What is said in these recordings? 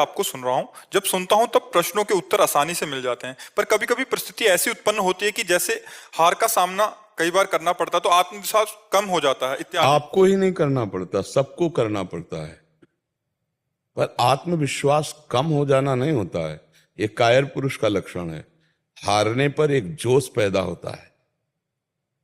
आपको सुन रहा हूँ। जब सुनता हूँ तब प्रश्नों के उत्तर आसानी से मिल जाते हैं, पर कभी-कभी परिस्थिति ऐसी उत्पन्न होती है कि जैसे हार का सामना कई बार करना पड़ता है तो आत्मविश्वास कम हो जाता है इत्यादि। आपको ही नहीं करना पड़ता, सबको करना पड़ता है। पर आत्मविश्वास कम हो जाना नहीं होता है, ये कायर पुरुष का लक्षण है। हारने पर एक जोश पैदा होता है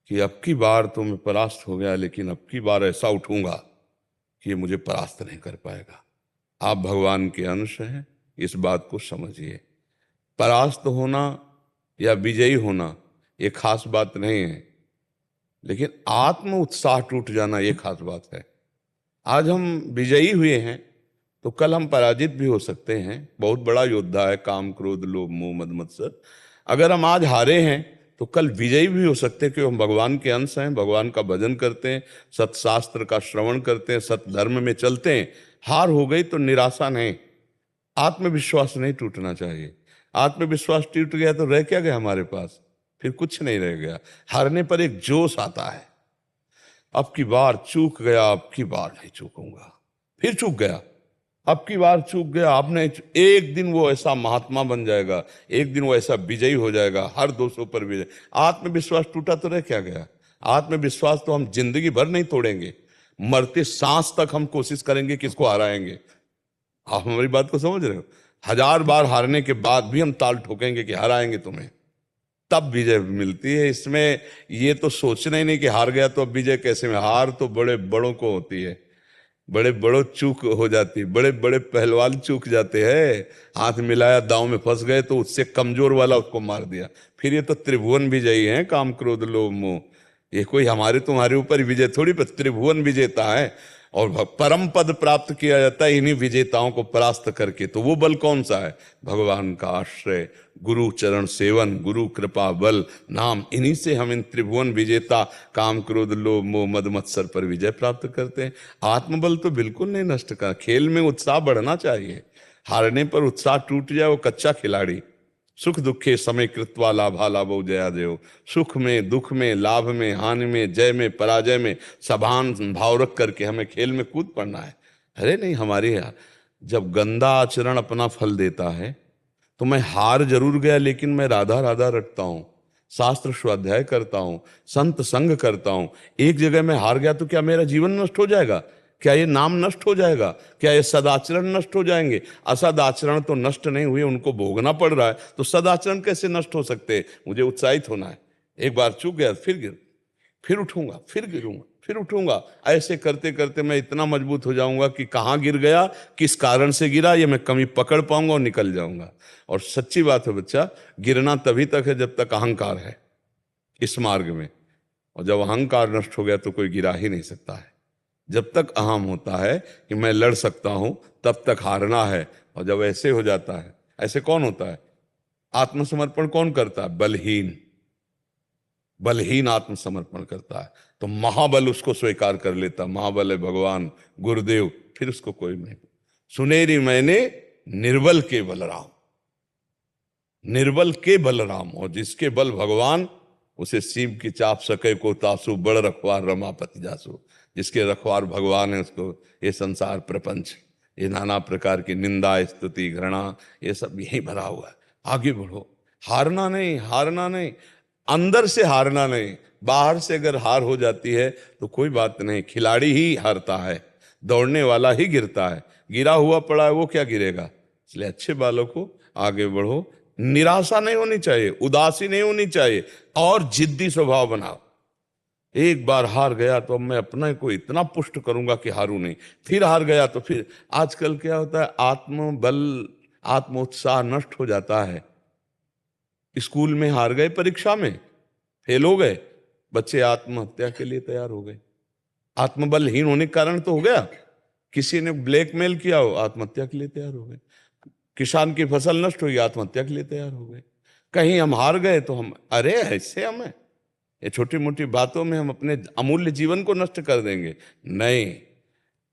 कि अब की बार तो मैं परास्त हो गया, लेकिन अब की बार ऐसा उठूंगा कि ये मुझे परास्त नहीं कर पाएगा। आप भगवान के अंश हैं, इस बात को समझिए। परास्त होना या विजयी होना ये खास बात नहीं है, लेकिन आत्म उत्साह टूट जाना ये खास बात है। आज हम विजयी हुए हैं तो कल हम पराजित भी हो सकते हैं। बहुत बड़ा योद्धा है काम क्रोध लोभ मोह मद मत्सर। अगर हम आज हारे हैं तो कल विजयी भी हो सकते हैं, क्योंकि हम भगवान के अंश हैं, भगवान का भजन करते हैं, सत्शास्त्र का श्रवण करते हैं, सत्य धर्म में चलते हैं। हार हो गई तो निराशा नहीं, आत्मविश्वास नहीं टूटना चाहिए। आत्मविश्वास टूट गया तो रह क्या गया हमारे पास? फिर कुछ नहीं रह गया। हारने पर एक जोश आता है, अब की बार चूक गया, अब की बार नहीं चूकूंगा। फिर चूक गया, अब की बार चूक गया, अब नहीं। एक दिन वो ऐसा महात्मा बन जाएगा, एक दिन वो ऐसा विजयी हो जाएगा, हर दोषों पर विजय। आत्मविश्वास टूटा तो रह क्या गया? आत्मविश्वास तो हम जिंदगी भर नहीं तोड़ेंगे, मरते सांस तक हम कोशिश करेंगे कि इसको हराएंगे। आप हमारी बात को समझ रहे हो? 1000 बार हारने के बाद भी हम ताल ठोकेंगे कि हराएंगे तुम्हें, तब विजय मिलती है। इसमें ये तो सोचना ही नहीं कि हार गया तो अब विजय कैसे में। हार तो बड़े बड़ों को होती है, बड़े बड़ों चूक हो जाती है, बड़े बड़े पहलवान चूक जाते हैं। हाथ मिलाया, दांव में फंस गए तो उससे कमजोर वाला उसको मार दिया। फिर ये तो त्रिभुवन विजयी हैं, काम क्रोध लोभ मोह। ये कोई हमारे तुम्हारे ऊपर विजय थोड़ी, पर त्रिभुवन विजेता है। और परम पद प्राप्त किया जाता है इन्हीं विजेताओं को परास्त करके। तो वो बल कौन सा है? भगवान का आश्रय, गुरु चरण सेवन, गुरु कृपा बल नाम, इन्हीं से हम इन त्रिभुवन विजेता काम क्रोध लोभ मोह मद मत्सर पर विजय प्राप्त करते हैं। आत्मबल तो बिल्कुल नहीं नष्ट कर। खेल में उत्साह बढ़ना चाहिए। हारने पर उत्साह टूट जाए वो कच्चा खिलाड़ी। सुख दुखे समय कृत्वा लाभा लाभो जया देव। सुख में दुख में लाभ में हानि में जय में पराजय में सभान भाव रख करके हमें खेल में कूद पड़ना है। अरे नहीं, हमारे यहाँ जब गंदा आचरण अपना फल देता है तो मैं हार जरूर गया, लेकिन मैं राधा राधा रटता हूं, शास्त्र स्वाध्याय करता हूं, संत संग करता हूं। एक जगह मैं हार गया तो क्या मेरा जीवन नष्ट हो जाएगा? क्या ये नाम नष्ट हो जाएगा? क्या ये सदाचरण नष्ट हो जाएंगे? असदाचरण तो नष्ट नहीं हुए, उनको भोगना पड़ रहा है, तो सदाचरण कैसे नष्ट हो सकते हैं? मुझे उत्साहित होना है। एक बार चूक गया फिर उठूंगा, फिर गिरूंगा, फिर उठूंगा। ऐसे करते करते मैं इतना मजबूत हो जाऊंगा कि कहाँ गिर गया, किस कारण से गिरा, ये मैं कमी पकड़ पाऊंगा और निकल जाऊंगा। और सच्ची बात है बच्चा, गिरना तभी तक है जब तक अहंकार है इस मार्ग में। और जब अहंकार नष्ट हो गया तो कोई गिरा ही नहीं सकता है। जब तक अहम होता है कि मैं लड़ सकता हूं, तब तक हारना है। और जब ऐसे हो जाता है, ऐसे कौन होता है? आत्मसमर्पण कौन करता है? बलहीन। बलहीन आत्मसमर्पण करता है तो महाबल उसको स्वीकार कर लेता। महाबल है भगवान गुरुदेव, फिर उसको कोई नहीं। सुनेरी मैंने निर्बल के बलराम, निर्बल के बलराम। और जिसके बल भगवान, उसे सीम की चाप सके को तासु, बड़ रखवार रमापति जासु। जिसके रखवार भगवान है उसको ये संसार प्रपंच, ये नाना प्रकार की निंदा स्तुति घृणा, ये सब यही भरा हुआ है। आगे बढ़ो, हारना नहीं, हारना नहीं, अंदर से हारना नहीं। बाहर से अगर हार हो जाती है तो कोई बात नहीं, खिलाड़ी ही हारता है, दौड़ने वाला ही गिरता है। गिरा हुआ पड़ा है वो क्या गिरेगा? इसलिए अच्छे बालों को आगे बढ़ो। निराशा नहीं होनी चाहिए, उदासी नहीं होनी चाहिए, और जिद्दी स्वभाव बनाओ। एक बार हार गया तो अब मैं अपने को इतना पुष्ट करूंगा कि हारू नहीं। फिर हार गया तो फिर, आजकल क्या होता है, आत्मबल आत्मोत्साह नष्ट हो जाता है। स्कूल में हार गए, परीक्षा में फेल हो गए, बच्चे आत्महत्या के लिए तैयार हो गए। आत्मबलहीन होने के कारण तो हो गया। किसी ने ब्लैकमेल किया हो, आत्महत्या के लिए तैयार हो गए। किसान की फसल नष्ट हुई, आत्महत्या के लिए तैयार हो गए। कहीं हम हार गए तो हम, अरे ऐसे हमें ये छोटी मोटी बातों में हम अपने अमूल्य जीवन को नष्ट कर देंगे। नहीं,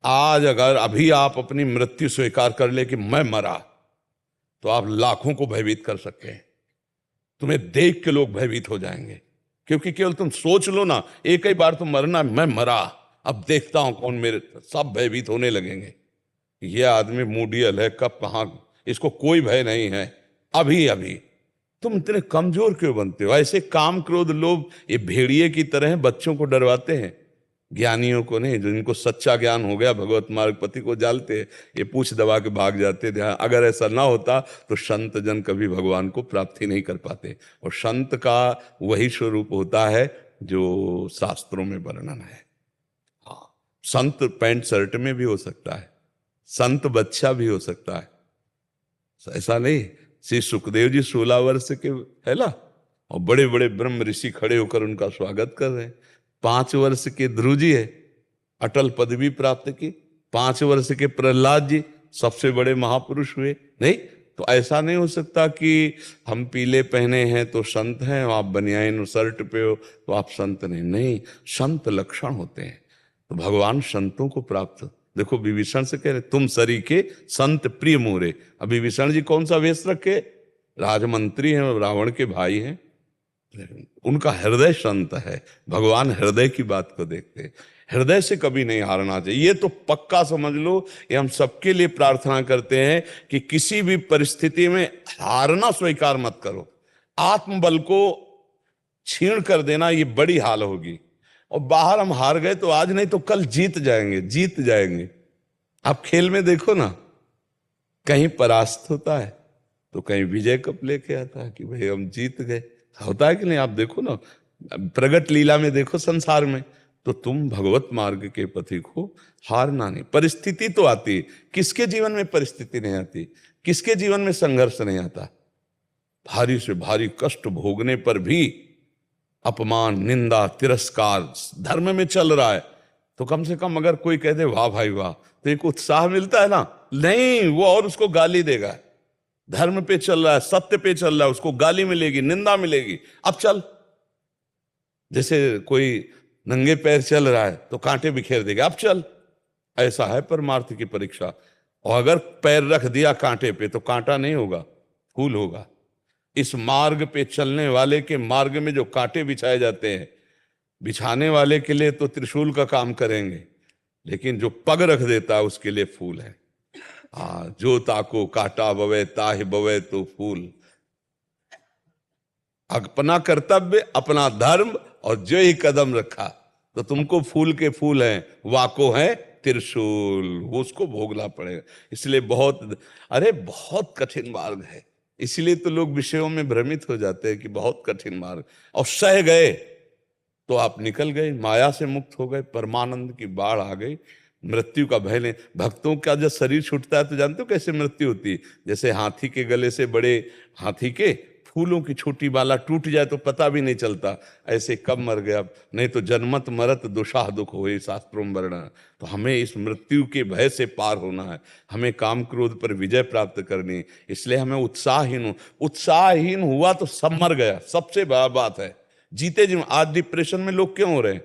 आज अगर अभी आप अपनी मृत्यु स्वीकार कर ले कि मैं मरा, तो आप लाखों को भयभीत कर सकते हैं। तुम्हें देख के लोग भयभीत हो जाएंगे, क्योंकि केवल तुम सोच लो ना, एक ही बार तुम मरना, मैं मरा, अब देखता हूं कौन मेरे, सब भयभीत होने लगेंगे। ये आदमी मूडियल है, कब कहाँ, इसको कोई भय नहीं है, अभी अभी। तुम इतने कमजोर क्यों बनते हो? ऐसे काम क्रोध लोभ ये भेड़िए की तरह हैं, बच्चों को डरवाते हैं, ज्ञानियों को नहीं। जिनको सच्चा ज्ञान हो गया भगवत मार्ग पति को जालते हैं, ये पूछ दबा के भाग जाते थे। अगर ऐसा ना होता तो संत जन कभी भगवान को प्राप्ति नहीं कर पाते। और संत का वही स्वरूप होता है जो शास्त्रों में वर्णन है। हाँ, संत पैंट शर्ट में भी हो सकता है, संत बच्चा भी हो सकता है, ऐसा नहीं। श्री सुखदेव जी 16 वर्ष के है ना, और बड़े बड़े ब्रह्म ऋषि खड़े होकर उनका स्वागत कर रहे हैं। 5 वर्ष के ध्रुव जी है, अटल पदवी प्राप्त की। 5 वर्ष के प्रहलाद जी सबसे बड़े महापुरुष हुए। नहीं तो ऐसा नहीं हो सकता कि हम पीले पहने हैं तो संत हैं, आप बनियान शर्ट पे हो तो आप संत नहीं। नहीं, संत लक्षण होते हैं। तो भगवान संतों को प्राप्त, देखो विभीषण से कह रहे तुम सरीखे संत प्रिय मोरे। अब विभीषण जी कौन सा वेश रखे? राजमंत्री हैं, रावण के भाई हैं, उनका हृदय संत है। भगवान हृदय की बात को देखते हैं, हृदय से कभी नहीं हारना चाहिए। ये तो पक्का समझ लो, ये हम सबके लिए प्रार्थना करते हैं कि किसी भी परिस्थिति में हारना स्वीकार मत करो। आत्मबल को छीण कर देना ये बड़ी हाल होगी। और बाहर हम हार गए तो आज नहीं तो कल जीत जाएंगे, जीत जाएंगे। आप खेल में देखो ना, कहीं परास्त होता है तो कहीं विजय कप लेके आता है कि भाई हम जीत गए। होता है कि नहीं? आप देखो ना, प्रगट लीला में देखो संसार में, तो तुम भगवत मार्ग के पथी को हारना नहीं। परिस्थिति तो आती, किसके जीवन में परिस्थिति नहीं आती? किसके जीवन में संघर्ष नहीं आता? भारी से भारी कष्ट भोगने पर भी अपमान, निंदा, तिरस्कार धर्म में चल रहा है तो कम से कम अगर कोई कह दे वाह भाई वाह, तो एक उत्साह मिलता है ना। नहीं, वो और उसको गाली देगा। धर्म पे चल रहा है, सत्य पे चल रहा है, उसको गाली मिलेगी, निंदा मिलेगी। अब चल, जैसे कोई नंगे पैर चल रहा है तो कांटे बिखेर देगा, अब चल। ऐसा है परमार्थ की परीक्षा। और अगर पैर रख दिया कांटे पे तो कांटा नहीं होगा, फूल होगा। इस मार्ग पे चलने वाले के मार्ग में जो कांटे बिछाए जाते हैं, बिछाने वाले के लिए तो त्रिशूल का काम करेंगे, लेकिन जो पग रख देता है उसके लिए फूल है। हाँ, जो ताको काटा बवे ताहि बवे तो फूल। अपना कर्तव्य, अपना धर्म और जो ही कदम रखा तो तुमको फूल के फूल हैं, वाको है त्रिशूल, वो उसको भोगना पड़ेगा। इसलिए बहुत कठिन मार्ग है। इसलिए तो लोग विषयों में भ्रमित हो जाते हैं कि बहुत कठिन मार्ग, और सह गए तो आप निकल गए, माया से मुक्त हो गए, परमानंद की बाढ़ आ गई, मृत्यु का भय नहीं। भक्तों का जब शरीर छूटता है तो जानते हो कैसे मृत्यु होती है? जैसे हाथी के गले से बड़े हाथी के फूलों की छोटी बाला टूट जाए तो पता भी नहीं चलता, ऐसे कब मर गया। नहीं तो जन्मत मरत दुशाह दुख होए, शास्त्रों में वर्णन। तो हमें इस मृत्यु के भय से पार होना है, हमें काम क्रोध पर विजय प्राप्त करनी है। इसलिए हमें उत्साहहीन हुआ तो सब मर गया, सबसे बड़ा बात है। जीते जी आज डिप्रेशन में लोग क्यों हो रहे हैं?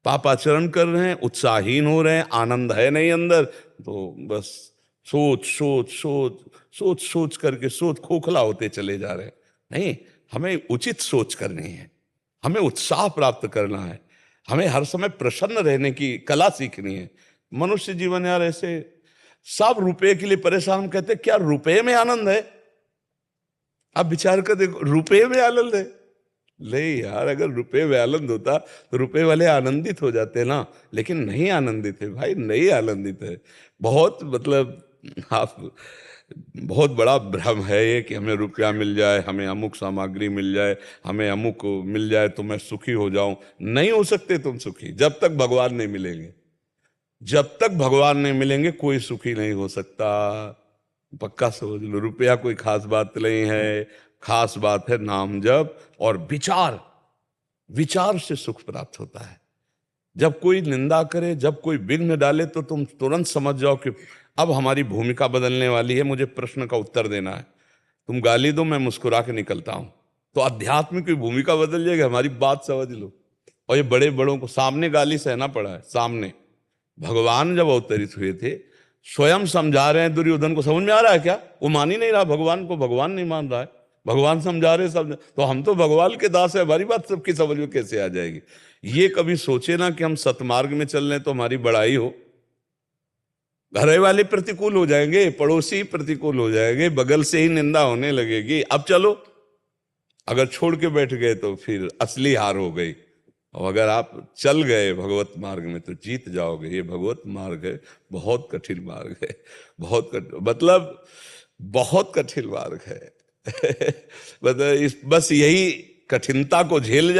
पापाचरण कर रहे हैं, उत्साहहीन हो रहे हैं, आनंद है नहीं अंदर, तो बस सोच करके खोखला होते चले जा रहे हैं। नहीं, हमें उचित सोच करनी है, हमें उत्साह प्राप्त करना है, हमें हर समय प्रसन्न रहने की कला सीखनी है। मनुष्य जीवन यार ऐसे सब रुपए के लिए परेशान। हम कहते क्या रुपए में आनंद है? आप विचार कर देखो, रुपए में आनंद है? नहीं यार, अगर रुपए में आनंद होता तो रुपए वाले आनंदित हो जाते ना, लेकिन नहीं आनंदित है भाई, नहीं आनंदित है। बहुत आप बहुत बड़ा भ्रम है ये कि हमें रुपया मिल जाए, हमें अमुक सामग्री मिल जाए, हमें अमुक मिल जाए तो मैं सुखी हो जाऊं। नहीं हो सकते तुम सुखी जब तक भगवान नहीं मिलेंगे। जब तक भगवान नहीं मिलेंगे कोई सुखी नहीं हो सकता, पक्का समझ लो। रुपया कोई खास बात नहीं है, खास बात है नाम जप और विचार। विचार से सुख प्राप्त होता है। जब कोई निंदा करे, जब कोई विघ्न डाले तो तुम तुरंत समझ जाओ कि अब हमारी भूमिका बदलने वाली है, मुझे प्रश्न का उत्तर देना है। तुम गाली दो, मैं मुस्कुरा के निकलता हूं, तो अध्यात्म की भूमिका बदल जाएगी। हमारी बात समझ लो। और ये बड़े बड़ों को सामने गाली सहना पड़ा है। सामने भगवान जब अवतरित हुए थे, स्वयं समझा रहे हैं दुर्योधन को। समझ में आ रहा है क्या? वो मान ही नहीं रहा भगवान को, भगवान नहीं मान रहा है। भगवान समझा रहे सब, तो हम तो भगवान के दास है, हमारी बात सबकी समझ में कैसे आ जाएगी? ये कभी सोचे ना कि हम सतमार्ग में चल रहे हैं तो हमारी बड़ाई हो। घर वाले प्रतिकूल हो जाएंगे, पड़ोसी प्रतिकूल हो जाएंगे, बगल से ही निंदा होने लगेगी। अब चलो, अगर छोड़ के बैठ गए तो फिर असली हार हो गई। और अगर आप चल गए भगवत मार्ग में तो जीत जाओगे। ये भगवत मार्ग है, बहुत कठिन मार्ग है, मतलब बहुत कठिन मार्ग है। मतलब बस यही कठिनता को झेल